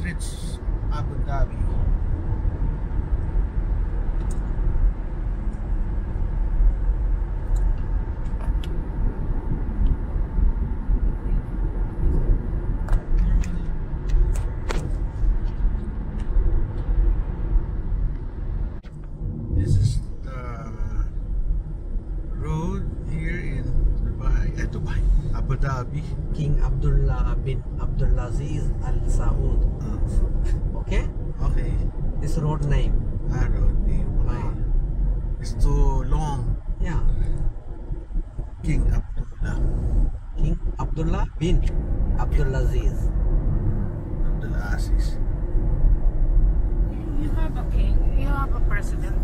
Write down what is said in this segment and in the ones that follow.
Emirates Abu Dhabi. This is the road here in Dubai, Abu Dhabi. King Abdullah bin Abdulaziz Al Saud. Okay? Okay. This road name. Road name. Okay. It's too long. Yeah. King Abdullah. King Abdullah bin Abdulaziz. Abdulaziz. You have a king, you have a president.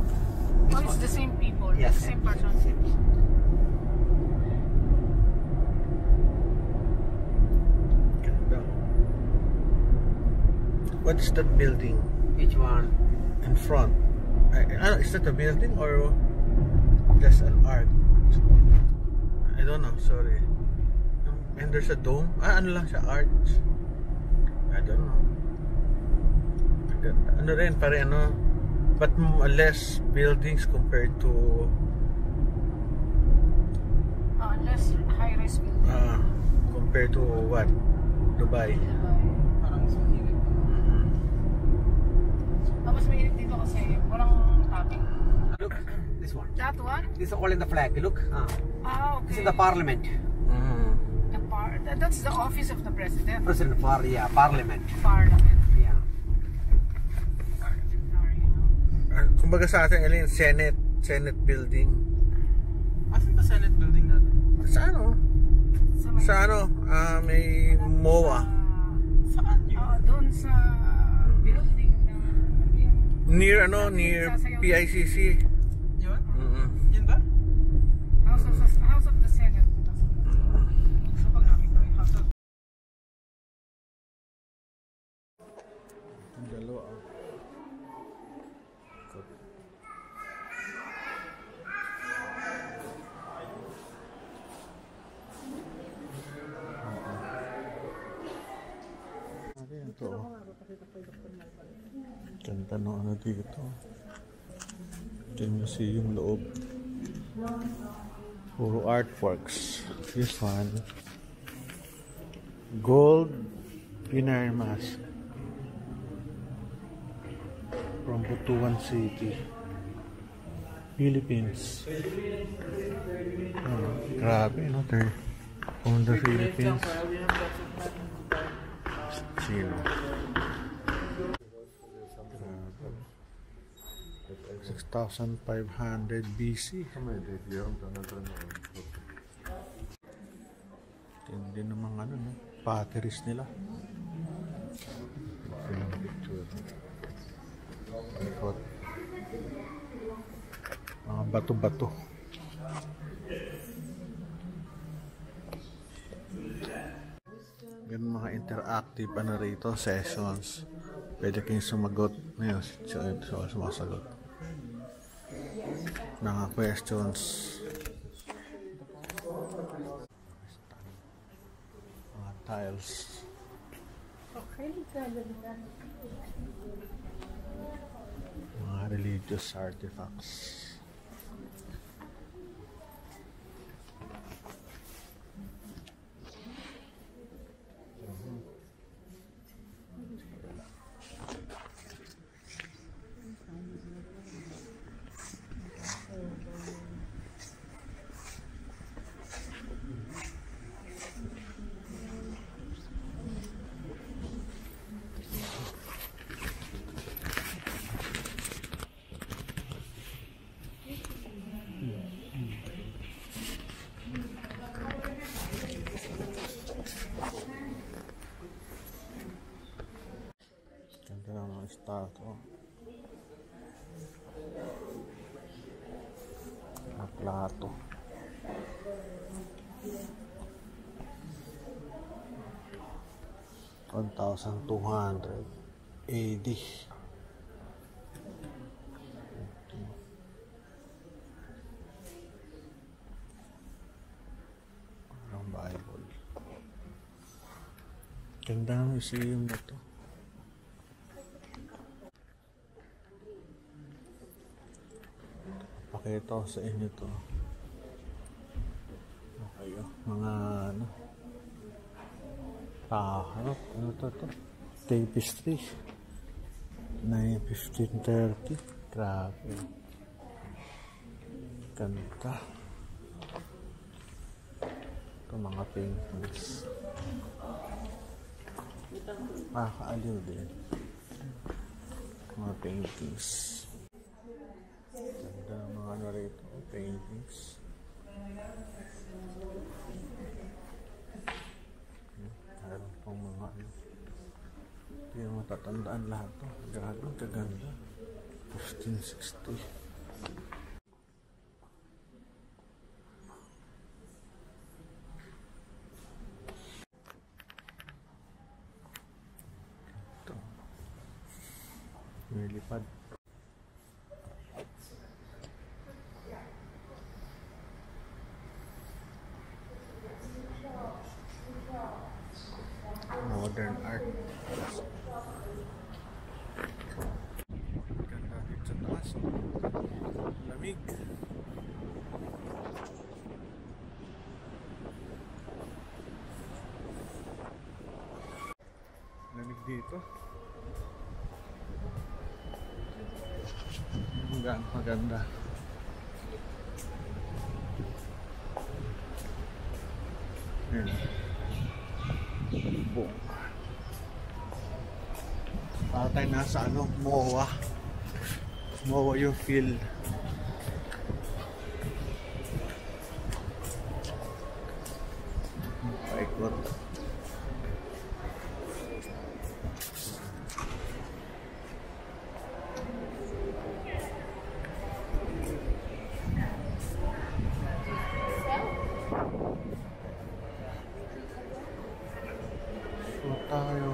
Oh, it's the same people, Yes. the same person. What is that building Which one? in front? Is that a building or just an art? I don't know, sorry. And there's a dome. Ano lang siya, art? I don't know. Ano rin, pare ano, but less buildings compared to Less high-rise building. compared to what? Dubai. Parang sa hilig. Mas mainit dito kasi walang topping. Look, this one. That one? This is all in the flag. Look. Okay. This is the parliament. That's the office of the president. President parliament. Parliament. Yeah. Parliamentary. Kumbaga sa atin, alin, Senate building. Asan ba Senate building natin? Sa ano? Sa ano? May MOA. Saan yun? Doon sa building na Near PICC. Yun? Yun ba? House of the Senate. So pag nakita yung House of Dalawa. Ito. Ganda ng ano dito. Can you see yung loob? Puro artworks. This one. Gold Pinar Mask from Butuan City, Philippines. Grabe, no? They're from the Philippines. Sino? 6,500 BC. Hindi namang ano, no? Potteries nila. Mga bato-bato. Ganun mga interactive ano rito, sessions. Pwede kayong sumagot. Ngayon, sumasagot. Mga questions. Mga tiles. Mga religious artifacts. Ganda ng mga statue. Mga plato. $1,200 AD. Ang Bible. Ganda ng museum na to. Pakita ko sa inyo to. Okay, mga ano, paharap, ano to? Tapestry 9:15:30. Grabe, ganda. Ito mga paintings, kaaliw din mga paintings. Ganda ng mga ano rito, paintings. Meron pong mga ano, hindi yung matatandaan lahat to. Grabe, kaganda. 1560. Ito, may lipad. Modern art. Ganda dito sa taas. Lamig. Lamig dito. Maganda. Ayan. Buong. Para tayo nasa ano, MOA. MOA yung feel. Paikot. So tayo.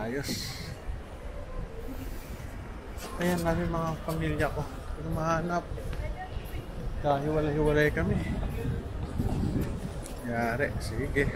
Ayos. Ayan namin mga pamilya ko. Pero mahanap. Dahil hiwalay kami. Yari. Sige.